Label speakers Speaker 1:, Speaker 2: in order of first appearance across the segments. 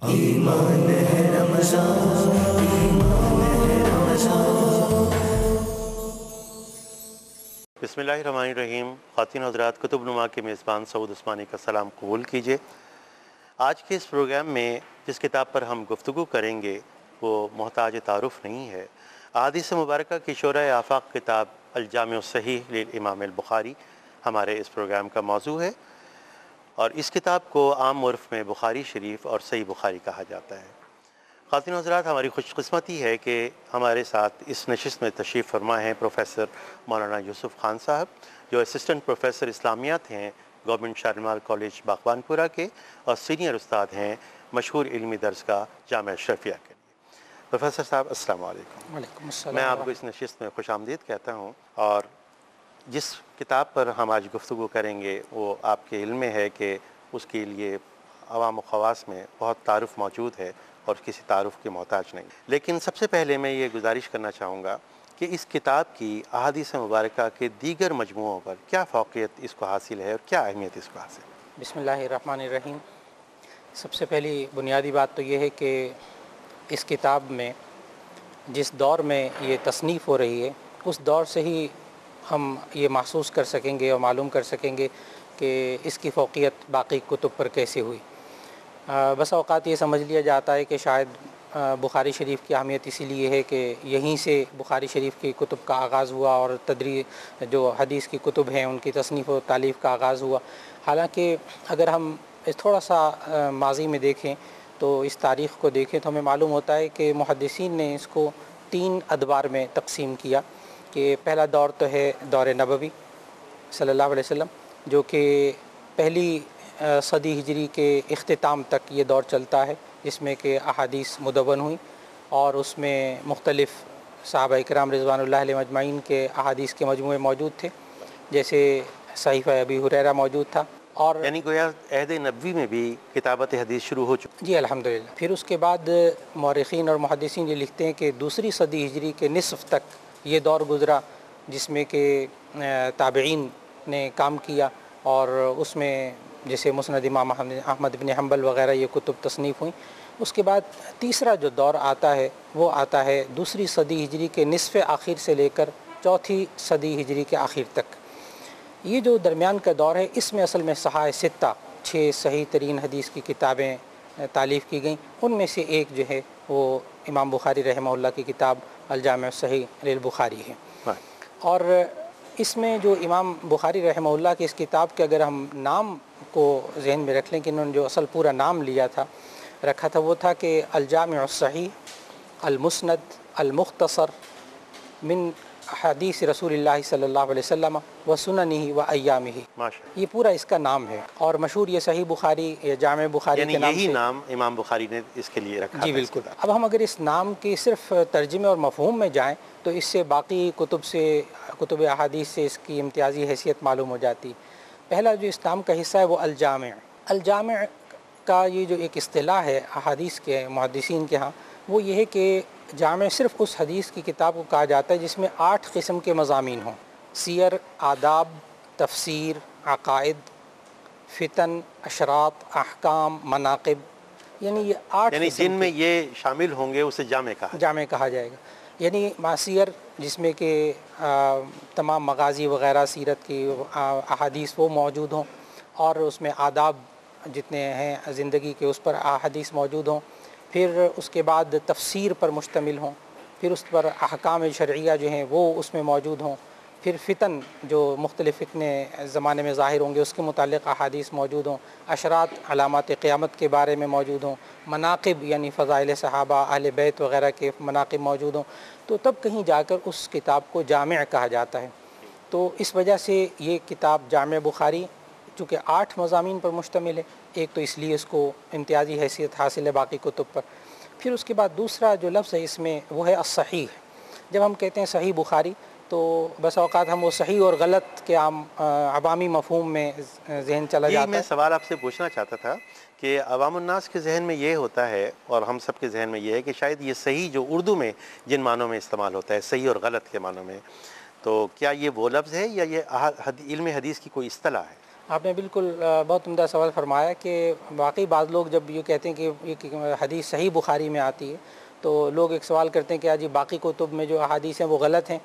Speaker 1: ایمان ہے رمضان، ایمان ہے رمضان۔
Speaker 2: بسم اللہ الرحمن الرحیم۔ خواتین حضرات، کتب نما کے میزبان سعود عثمانی کا سلام قبول کیجیے۔ آج کے اس پروگرام میں جس کتاب پر ہم گفتگو کریں گے وہ محتاج تعارف نہیں ہے۔ احادیث مبارکہ کی شورۂ آفاق کتاب الجامع الصحیح للامام البخاری ہمارے اس پروگرام کا موضوع ہے، اور اس کتاب کو عام عرف میں بخاری شریف اور صحیح بخاری کہا جاتا ہے۔ خواتین حضرات، ہماری خوش قسمتی ہے کہ ہمارے ساتھ اس نشست میں تشریف فرما ہیں پروفیسر مولانا یوسف خان صاحب، جو اسسٹنٹ پروفیسر اسلامیات ہیں گورنمنٹ شالیمار کالج باغبان پورہ کے، اور سینئر استاد ہیں مشہور علمی درسگاہ جامعہ اشرفیہ کے لیے۔ پروفیسر صاحب، السلام علیکم۔
Speaker 3: وعلیکم السلام۔
Speaker 2: میں آپ کو اس نشست میں خوش آمدید کہتا ہوں، اور جس کتاب پر ہم آج گفتگو کریں گے وہ آپ کے علم میں ہے کہ اس کے لیے عوام و خواص میں بہت تعارف موجود ہے اور کسی تعارف کی محتاج نہیں۔ لیکن سب سے پہلے میں یہ گزارش کرنا چاہوں گا کہ اس کتاب کی احادیث مبارکہ کے دیگر مجموعوں پر کیا فوقیت اس کو حاصل ہے اور کیا اہمیت اس کو حاصل ہے؟
Speaker 3: بسم اللہ الرحمن الرحیم۔ سب سے پہلی بنیادی بات تو یہ ہے کہ اس کتاب میں جس دور میں یہ تصنیف ہو رہی ہے اس دور سے ہی ہم یہ محسوس کر سکیں گے اور معلوم کر سکیں گے کہ اس کی فوقیت باقی کتب پر کیسے ہوئی۔ بس اوقات یہ سمجھ لیا جاتا ہے کہ شاید بخاری شریف کی اہمیت اسی لیے ہے کہ یہیں سے بخاری شریف کی کتب کا آغاز ہوا اور جو حدیث کی کتب ہیں ان کی تصنیف و تالیف کا آغاز ہوا۔ حالانکہ اگر ہم تھوڑا سا ماضی میں دیکھیں تو اس تاریخ کو دیکھیں تو ہمیں معلوم ہوتا ہے کہ محدثین نے اس کو 3 ادوار میں تقسیم کیا، کہ پہلا دور تو ہے دور نبوی صلی اللہ علیہ وسلم، جو کہ پہلی صدی ہجری کے اختتام تک یہ دور چلتا ہے، جس میں کہ احادیث مدون ہوئیں اور اس میں مختلف صحابہ اکرام رضوان اللہ علیہ مجمعین کے احادیث کے مجموعے موجود تھے، جیسے صحیفہ ابی ہریرہ موجود تھا، اور
Speaker 2: یعنی گویا عہد نبوی میں بھی کتابت حدیث شروع ہو چکی۔
Speaker 3: جی الحمدللہ۔ پھر اس کے بعد مورخین اور محدثین یہ لکھتے ہیں کہ دوسری صدی ہجری کے نصف تک یہ دور گزرا، جس میں کہ تابعین نے کام کیا، اور اس میں جیسے مسند امام احمد بن حنبل وغیرہ یہ کتب تصنیف ہوئیں۔ اس کے بعد تیسرا جو دور آتا ہے وہ آتا ہے دوسری صدی ہجری کے نصف آخر سے لے کر چوتھی صدی ہجری کے آخر تک۔ یہ جو درمیان کا دور ہے اس میں اصل میں صحاح 6 صحیح ترین حدیث کی کتابیں تالیف کی گئیں، ان میں سے ایک جو ہے وہ امام بخاری رحمہ اللہ کی کتاب الجامع الصحیح للبخاری ہے۔ اور اس میں جو امام بخاری رحمہ اللہ کی اس کتاب کے اگر ہم نام کو ذہن میں رکھ لیں کہ انہوں نے جو اصل پورا نام رکھا تھا وہ تھا کہ الجامع الصحیح المسند المختصر من حدیث رسول اللہ صلی اللہ علیہ وسلم و سننہ و ایامہ، یہ پورا اس کا نام ہے، اور مشہور یہ صحیح بخاری یا جامع بخاری
Speaker 2: یعنی
Speaker 3: کے نام
Speaker 2: یہی
Speaker 3: سے
Speaker 2: نام امام بخاری نے اس کے لیے رکھا۔
Speaker 3: جی بالکل۔ اب ہم اگر اس نام کے صرف ترجمے اور مفہوم میں جائیں تو اس سے باقی کتب احادیث سے اس کی امتیازی حیثیت معلوم ہو جاتی۔ پہلا جو اس نام کا حصہ ہے وہ الجامع کا یہ جو ایک اصطلاح ہے احادیث کے محدثین کے ہاں، وہ یہ ہے کہ جامع صرف اس حدیث کی کتاب کو کہا جاتا ہے جس میں 8 قسم کے مضامین ہوں: سیر، آداب، تفسیر، عقائد، فتن، اشراط، احکام، مناقب، یعنی یہ 8
Speaker 2: یعنی
Speaker 3: قسم
Speaker 2: جن میں یہ شامل ہوں گے اسے جامع
Speaker 3: کہا جائے گا۔ یعنی سیر جس میں کہ تمام مغازی وغیرہ سیرت کی احادیث وہ موجود ہوں، اور اس میں آداب جتنے ہیں زندگی کے اس پر احادیث موجود ہوں، پھر اس کے بعد تفسیر پر مشتمل ہوں، پھر اس پر احکام شرعیہ جو ہیں وہ اس میں موجود ہوں، پھر فتن جو مختلف فتنے زمانے میں ظاہر ہوں گے اس کے متعلق احادیث موجود ہوں، اشراط علامات قیامت کے بارے میں موجود ہوں، مناقب یعنی فضائل صحابہ اہل بیت وغیرہ کے مناقب موجود ہوں، تو تب کہیں جا کر اس کتاب کو جامع کہا جاتا ہے۔ تو اس وجہ سے یہ کتاب جامع بخاری چونکہ 8 مضامین پر مشتمل ہے، ایک تو اس لیے اس کو امتیازی حیثیت حاصل ہے باقی کتب پر۔ پھر اس کے بعد دوسرا جو لفظ ہے اس میں وہ ہے الصحیح۔ جب ہم کہتے ہیں صحیح بخاری تو بس اوقات ہم وہ صحیح اور غلط کے عوامی مفہوم میں ذہن چلا جاتا ہے۔
Speaker 2: میں سوال آپ سے پوچھنا چاہتا تھا کہ عوام الناس کے ذہن میں یہ ہوتا ہے، اور ہم سب کے ذہن میں یہ ہے کہ شاید یہ صحیح جو اردو میں جن معنوں میں استعمال ہوتا ہے صحیح اور غلط کے معنوں میں، تو کیا یہ وہ لفظ ہے یا یہ علم حدیث کی کوئی اصطلاح ہے؟
Speaker 3: آپ نے بالکل بہت عمدہ سوال فرمایا کہ واقعی بعض لوگ جب یہ کہتے ہیں کہ یہ حدیث صحیح بخاری میں آتی ہے تو لوگ ایک سوال کرتے ہیں کہ جی باقی کتب میں جو احادیث ہیں وہ غلط ہیں.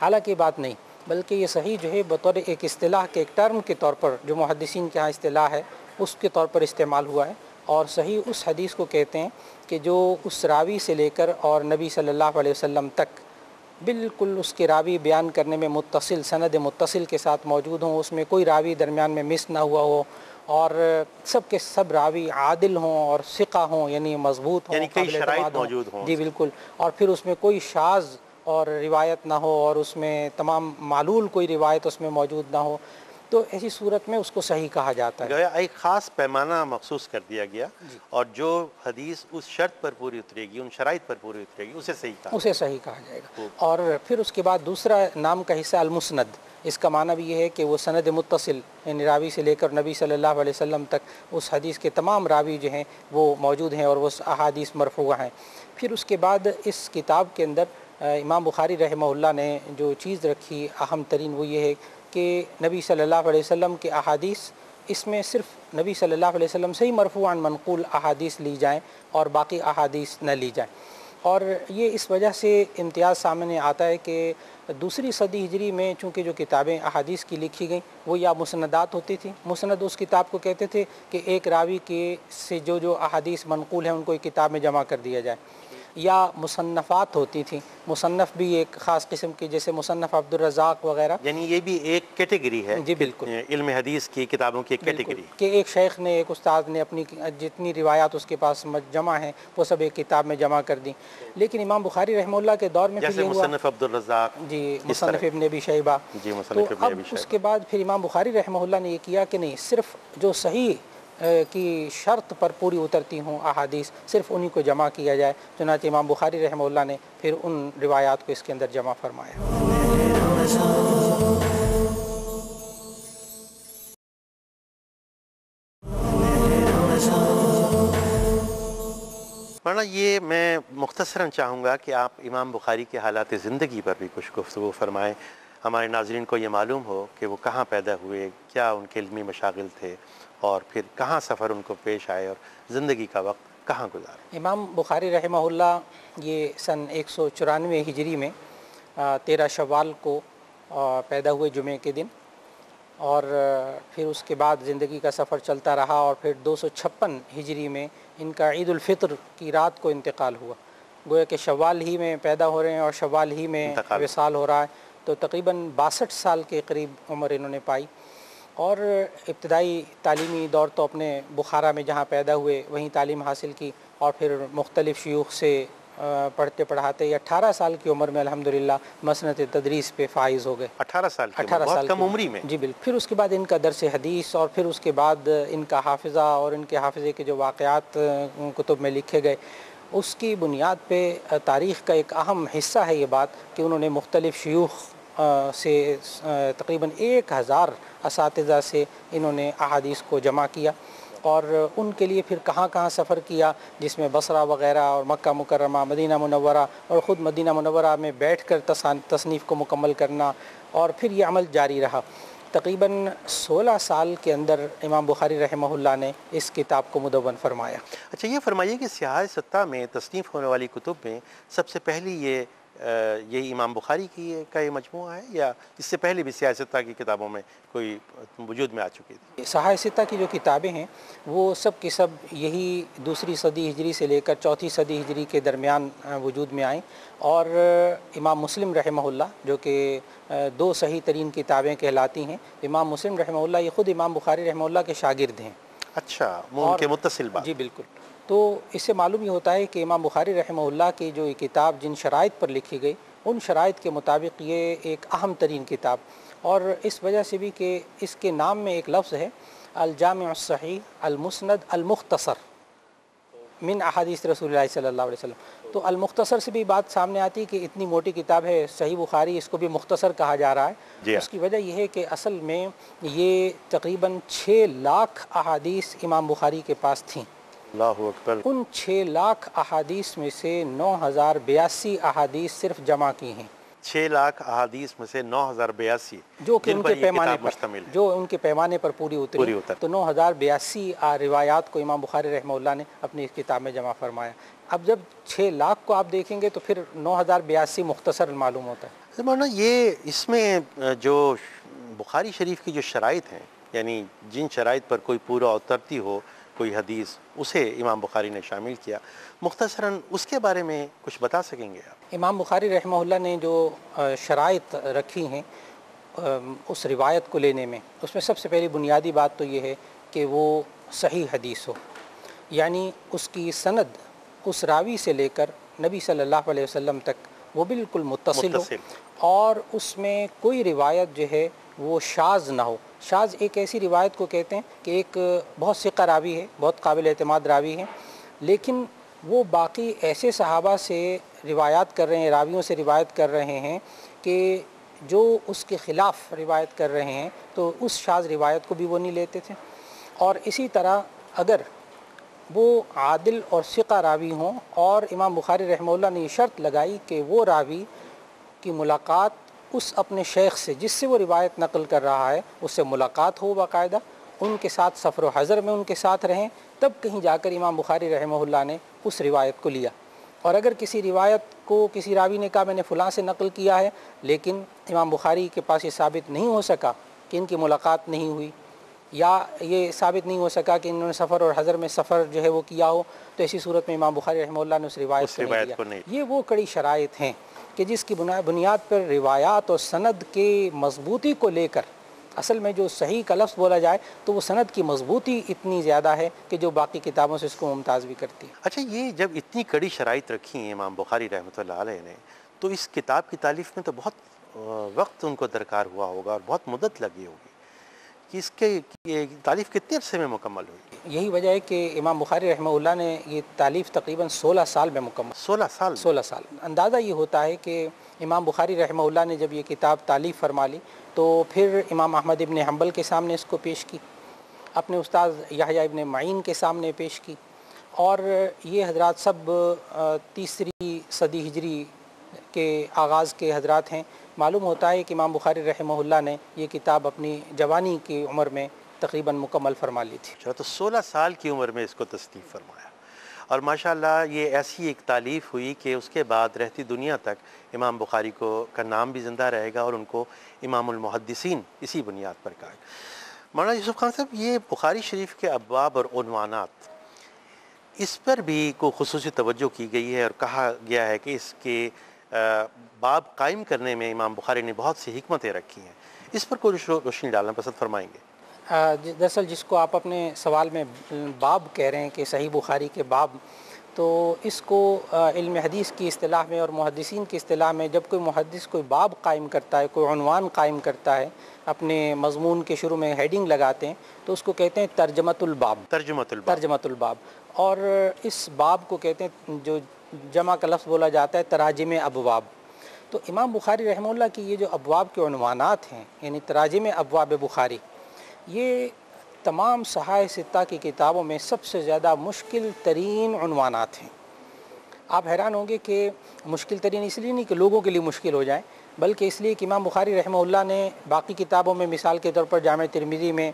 Speaker 3: حالانکہ یہ بات نہیں، بلکہ یہ صحیح جو ہے بطور ایک اصطلاح کے ایک ٹرم کے طور پر جو محدثین کے ہاں اصطلاح ہے اس کے طور پر استعمال ہوا ہے. اور صحیح اس حدیث کو کہتے ہیں کہ جو اس راوی سے لے کر اور نبی صلی اللہ علیہ وسلم تک بالکل اس کے راوی بیان کرنے میں متصل، سند متصل کے ساتھ موجود ہوں، اس میں کوئی راوی درمیان میں مس نہ ہوا ہو، اور سب کے سب راوی عادل ہوں اور ثقہ ہوں، یعنی مضبوط ہوں،
Speaker 2: یعنی کئی
Speaker 3: قابل
Speaker 2: شرائط
Speaker 3: اعتماد ہوں.
Speaker 2: موجود ہوں.
Speaker 3: جی بالکل. اور پھر اس میں کوئی شاذ اور روایت نہ ہو، اور اس میں تمام معلول کوئی روایت اس میں موجود نہ ہو، تو ایسی صورت میں اس کو صحیح کہا جاتا ہے.
Speaker 2: گویا ایک خاص پیمانہ مخصوص کر دیا گیا، اور جو حدیث اس شرط پر پوری اترے گی، ان شرائط پر پوری اترے گی، اسے صحیح کہا
Speaker 3: اسے صحیح کہا جائے گا. اور پھر اس کے بعد دوسرا نام کا حصہ المسند. اس کا معنی بھی یہ ہے کہ وہ سند متصل، یعنی راوی سے لے کر نبی صلی اللہ علیہ وسلم تک اس حدیث کے تمام راوی جو ہیں وہ موجود ہیں اور وہ احادیث مرفوعہ ہیں. پھر اس کے بعد اس کتاب کے اندر امام بخاری رحمہ اللہ نے جو چیز رکھی اہم ترین وہ یہ ہے کہ نبی صلی اللہ علیہ وسلم کے احادیث، اس میں صرف نبی صلی اللہ علیہ وسلم سے ہی مرفوعاً منقول احادیث لی جائیں اور باقی احادیث نہ لی جائیں. اور یہ اس وجہ سے امتیاز سامنے آتا ہے کہ دوسری صدی ہجری میں چونکہ جو کتابیں احادیث کی لکھی گئیں وہ یا مسندات ہوتی تھیں. مسند اس کتاب کو کہتے تھے کہ ایک راوی کے سے جو احادیث منقول ہیں ان کو ایک کتاب میں جمع کر دیا جائے. یا مصنفات ہوتی تھیں. مصنف بھی ایک خاص قسم کی، جیسے مصنف عبد الرزاق وغیرہ.
Speaker 2: یعنی یہ بھی ایک کیٹیگری ہے.
Speaker 3: جی بالکل.
Speaker 2: علم حدیث کی کتابوں کی ایک کیٹیگری
Speaker 3: کہ ایک شیخ نے، ایک استاد نے اپنی جتنی روایات اس کے پاس جمع ہیں وہ سب ایک کتاب میں جمع کر دیں. لیکن امام بخاری رحمہ اللہ کے دور میں
Speaker 2: جیسے مصنف عبد الرزاق،
Speaker 3: جی مصنف ابن ابی شیبہ.
Speaker 2: جی
Speaker 3: تو
Speaker 2: مصنف ابن
Speaker 3: اب
Speaker 2: ابی
Speaker 3: اس
Speaker 2: شیبہ.
Speaker 3: کے بعد پھر امام بخاری رحمہ اللہ نے یہ کیا کہ نہیں، صرف جو صحیح کی شرط پر پوری اترتی ہوں احادیث صرف انہی کو جمع کیا جائے. چنانچہ امام بخاری رحمہ اللہ نے پھر ان روایات کو اس کے اندر جمع فرمایا.
Speaker 2: ورنہ یہ میں مختصراً چاہوں گا کہ آپ امام بخاری کے حالات زندگی پر بھی کچھ گفتگو فرمائیں. ہمارے ناظرین کو یہ معلوم ہو کہ وہ کہاں پیدا ہوئے، کیا ان کے علمی مشاغل تھے، اور پھر کہاں سفر ان کو پیش آئے اور زندگی کا وقت کہاں گزارے.
Speaker 3: امام بخاری رحمہ اللہ یہ سن 194 ہجری میں 13 شوال کو پیدا ہوئے جمعے کے دن، اور پھر اس کے بعد زندگی کا سفر چلتا رہا، اور پھر 256 ہجری میں ان کا عید الفطر کی رات کو انتقال ہوا. گویا کہ شوال ہی میں پیدا ہو رہے ہیں اور شوال ہی میں وصال ہو رہا ہے. تو تقریباً 62 سال کے قریب عمر انہوں نے پائی. اور ابتدائی تعلیمی دور تو اپنے بخارا میں جہاں پیدا ہوئے وہیں تعلیم حاصل کی، اور پھر مختلف شیوخ سے پڑھتے پڑھاتے 18 سال کی عمر میں الحمدللہ مسند تدریس پہ فائز ہو گئے.
Speaker 2: 18 سال کی عمر، بہت کم عمری میں.
Speaker 3: جی بالکل. پھر اس کے بعد ان کا درس حدیث، اور پھر اس کے بعد ان کا حافظہ اور ان کے حافظے کے جو واقعات کتب میں لکھے گئے، اس کی بنیاد پہ تاریخ کا ایک اہم حصہ ہے یہ بات کہ انہوں نے مختلف شیوخ سے تقریباً 1000 اساتذہ سے انہوں نے احادیث کو جمع کیا، اور ان کے لیے پھر کہاں کہاں سفر کیا، جس میں بصرہ وغیرہ اور مکہ مکرمہ، مدینہ منورہ، اور خود مدینہ منورہ میں بیٹھ کر تصنیف کو مکمل کرنا، اور پھر یہ عمل جاری رہا. تقریباً 16 سال کے اندر امام بخاری رحمہ اللہ نے اس کتاب کو مدون فرمایا.
Speaker 2: اچھا یہ فرمائیے کہ سیاہ ستہ میں تصنیف ہونے والی کتب میں سب سے پہلی یہی امام بخاری کی کا یہ مجموعہ ہے، یا اس سے پہلے بھی سیاہ ستہ کی کتابوں میں کوئی وجود میں آ چکی تھی؟
Speaker 3: سیاہ ستہ کی جو کتابیں ہیں وہ سب کی سب یہی دوسری صدی ہجری سے لے کر چوتھی صدی ہجری کے درمیان وجود میں آئیں. اور امام مسلم رحمہ اللہ جو کہ 2 صحیح ترین کتابیں کہلاتی ہیں، امام مسلم رحمہ اللہ یہ خود امام بخاری رحمہ اللہ کے شاگرد ہیں.
Speaker 2: اچھا، وہ ان کے متصل بات.
Speaker 3: جی بالکل. تو اس سے معلوم یہ ہوتا ہے کہ امام بخاری رحمہ اللہ کی جو یہ کتاب جن شرائط پر لکھی گئی ان شرائط کے مطابق یہ ایک اہم ترین کتاب، اور اس وجہ سے بھی کہ اس کے نام میں ایک لفظ ہے الجامع الصحیح المسند المختصر من احادیث رسول اللہ صلی اللہ علیہ وسلم. تو المختصر سے بھی بات سامنے آتی کہ اتنی موٹی کتاب ہے صحیح بخاری، اس کو بھی مختصر کہا جا رہا ہے. اس کی وجہ یہ ہے کہ اصل میں یہ تقریباً 6 لاکھ احادیث امام بخاری کے پاس تھیں.
Speaker 2: اللہ اکبر.
Speaker 3: ان 6 لاکھ احادیث میں سے 9082 احادیث صرف جمع کی ہیں.
Speaker 2: 6 لاکھ احادیث میں سے 9082
Speaker 3: جو کہ
Speaker 2: جن
Speaker 3: ان
Speaker 2: پر
Speaker 3: کے
Speaker 2: یہ
Speaker 3: پیمانے
Speaker 2: کتاب
Speaker 3: پر
Speaker 2: مشتمل ہے،
Speaker 3: جو ان کے پیمانے پر پوری اتری تو 9082 روایات کو امام بخاری رحمہ اللہ نے اپنی اس کتاب میں جمع فرمایا۔ اب جب 6 لاکھ کو آپ دیکھیں گے تو پھر 9082 مختصر معلوم ہوتا ہے۔
Speaker 2: مولانا یہ اس میں جو بخاری شریف کی جو شرائط ہیں، یعنی جن شرائط پر کوئی پورا اترتی ہو کوئی حدیث، اسے امام بخاری نے شامل کیا، مختصراً اس کے بارے میں کچھ بتا سکیں گے آپ؟
Speaker 3: امام بخاری رحمہ اللہ نے جو شرائط رکھی ہیں اس روایت کو لینے میں، اس میں سب سے پہلی بنیادی بات تو یہ ہے کہ وہ صحیح حدیث ہو، یعنی اس کی سند اس راوی سے لے کر نبی صلی اللہ علیہ وسلم تک وہ بالکل متصل ہو، اور اس میں کوئی روایت جو ہے وہ شاذ نہ ہو۔ شاذ ایک ایسی روایت کو کہتے ہیں کہ ایک بہت ثقہ راوی ہے، بہت قابل اعتماد راوی ہے، لیکن وہ باقی ایسے صحابہ سے روایات کر رہے ہیں، راویوں سے روایت کر رہے ہیں کہ جو اس کے خلاف روایت کر رہے ہیں، تو اس شاذ روایت کو بھی وہ نہیں لیتے تھے۔ اور اسی طرح اگر وہ عادل اور ثقہ راوی ہوں، اور امام بخاری رحمہ اللہ نے یہ شرط لگائی کہ وہ راوی کی ملاقات اس اپنے شیخ سے جس سے وہ روایت نقل کر رہا ہے اس سے ملاقات ہو باقاعدہ، ان کے ساتھ سفر و حضر میں ان کے ساتھ رہیں، تب کہیں جا کر امام بخاری رحمہ اللہ نے اس روایت کو لیا۔ اور اگر کسی روایت کو کسی راوی نے کہا میں نے فلاں سے نقل کیا ہے، لیکن امام بخاری کے پاس یہ ثابت نہیں ہو سکا کہ ان کی ملاقات نہیں ہوئی، یا یہ ثابت نہیں ہو سکا کہ انہوں نے سفر اور حضر میں سفر جو ہے وہ کیا ہو، تو ایسی صورت میں امام بخاری رحمہ اللہ نے اس روایت کو نہیں لیا۔ یہ وہ کڑی شرائط ہیں کہ جس کی بنیاد پر روایات اور سند کے مضبوطی کو لے کر، اصل میں جو صحیح کا لفظ بولا جائے تو وہ سند کی مضبوطی اتنی زیادہ ہے کہ جو باقی کتابوں سے اس کو ممتاز بھی کرتی ہے۔
Speaker 2: اچھا، یہ جب اتنی کڑی شرائط رکھی ہیں امام بخاری رحمۃ اللہ علیہ نے، تو اس کتاب کی تالیف میں تو بہت وقت ان کو درکار ہوا ہوگا اور بہت مدت لگی ہوگی، کہ اس کے تالیف کتنے عرصے میں مکمل ہوئی؟
Speaker 3: یہی وجہ ہے کہ امام بخاری رحمہ اللہ نے یہ تالیف تقریباً 16 سال میں مکمل 16 سال۔ اندازہ یہ ہوتا ہے کہ امام بخاری رحمہ اللہ نے جب یہ کتاب تالیف فرما لی تو پھر امام احمد ابن حنبل کے سامنے اس کو پیش کی، اپنے استاد یحییٰ ابن معین کے سامنے پیش کی، اور یہ حضرات سب 3 صدی ہجری کے آغاز کے حضرات ہیں۔ معلوم ہوتا ہے کہ امام بخاری رحمہ اللہ نے یہ کتاب اپنی جوانی کی عمر میں تقریباً مکمل فرما لی تھی۔
Speaker 2: تو 16 سال کی عمر میں اس کو تصنیف فرمایا، اور ماشاءاللہ یہ ایسی ایک تالیف ہوئی کہ اس کے بعد رہتی دنیا تک امام بخاری کا نام بھی زندہ رہے گا، اور ان کو امام المحدثین اسی بنیاد پر کہا۔ مولانا یوسف خان صاحب، یہ بخاری شریف کے ابواب اور عنوانات، اس پر بھی کوئی خصوصی توجہ کی گئی ہے، اور کہا گیا ہے کہ اس کے باب قائم کرنے میں امام بخاری نے بہت سی حکمتیں رکھی ہیں، اس پر کوئی روشنی ڈالنا پسند فرمائیں گے؟
Speaker 3: دراصل جس کو آپ اپنے سوال میں باب کہہ رہے ہیں کہ صحیح بخاری کے باب، تو اس کو علم حدیث کی اصطلاح میں اور محدثین کی اصطلاح میں جب کوئی محدث کوئی باب قائم کرتا ہے، کوئی عنوان قائم کرتا ہے، اپنے مضمون کے شروع میں ہیڈنگ لگاتے ہیں، تو اس کو کہتے ہیں ترجمۃ الباب۔ ترجمۃ الباب، اور اس باب کو کہتے ہیں، جو جمع کا لفظ بولا جاتا ہے، تراجم ابواب۔ تو امام بخاری رحمہ اللہ کی یہ جو ابواب کے عنوانات ہیں، یعنی تراجم ابواب بخاری، یہ تمام صحائف ستہ کی کتابوں میں سب سے زیادہ مشکل ترین عنوانات ہیں۔ آپ حیران ہوں گے کہ مشکل ترین اس لیے نہیں کہ لوگوں کے لیے مشکل ہو جائیں، بلکہ اس لیے کہ امام بخاری رحمہ اللہ نے باقی کتابوں میں، مثال کے طور پر جامع ترمذی میں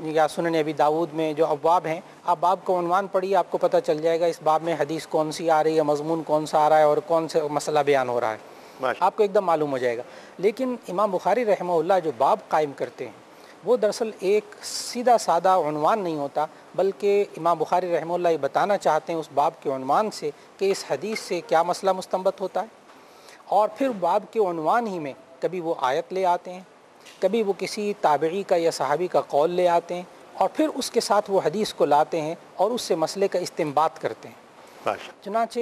Speaker 3: یا سنن ابی داود میں جو ابواب ہیں، آپ باب کا عنوان پڑھیے، آپ کو پتہ چل جائے گا اس باب میں حدیث کون سی آ رہی ہے، مضمون کون سا آ رہا ہے، اور کون سے مسئلہ بیان ہو رہا ہے، آپ کو ایک دم معلوم ہو جائے گا۔ لیکن امام بخاری رحمہ اللہ جو باب قائم کرتے ہیں، وہ دراصل ایک سیدھا سادہ عنوان نہیں ہوتا، بلکہ امام بخاری رحمہ اللہ یہ بتانا چاہتے ہیں اس باب کے عنوان سے کہ اس حدیث سے کیا مسئلہ مستنبط ہوتا ہے، اور پھر باب کے عنوان ہی میں کبھی وہ آیت لے آتے ہیں، کبھی وہ کسی تابعی کا یا صحابی کا قول لے آتے ہیں، اور پھر اس کے ساتھ وہ حدیث کو لاتے ہیں اور اس سے مسئلے کا استنباط کرتے ہیں۔ چنانچہ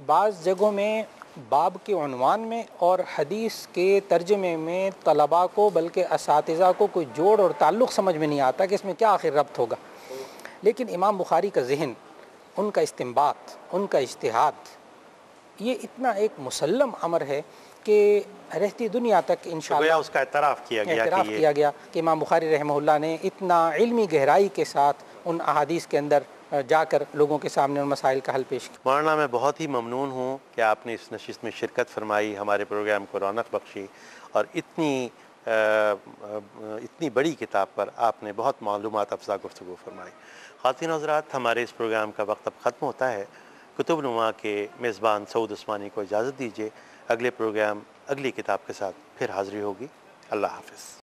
Speaker 3: بعض جگہوں میں باب کے عنوان میں اور حدیث کے ترجمے میں طلباء کو، بلکہ اساتذہ کو کوئی جوڑ اور تعلق سمجھ میں نہیں آتا کہ اس میں کیا آخر ربط ہوگا، لیکن امام بخاری کا ذہن، ان کا استنباط، ان کا اجتہاد، یہ اتنا ایک مسلم امر ہے کہ رہتی دنیا تک انشاءاللہ
Speaker 2: اس کا اعتراف کیا
Speaker 3: گیا کہ امام بخاری رحمہ اللہ نے اتنا علمی گہرائی کے ساتھ ان احادیث کے اندر جا کر لوگوں کے سامنے ان مسائل کا حل پیش کیا۔
Speaker 2: مولانا میں بہت ہی ممنون ہوں کہ آپ نے اس نشست میں شرکت فرمائی، ہمارے پروگرام کو رونق بخشی، اور اتنی بڑی کتاب پر آپ نے بہت معلومات افزا گفتگو فرمائی۔ خواتین و حضرات، ہمارے اس پروگرام کا وقت اب ختم ہوتا ہے۔ کتب نما کے میزبان سعود عثمانی کو اجازت دیجیے، اگلے پروگرام اگلی کتاب کے ساتھ پھر حاضری ہوگی۔ اللہ حافظ۔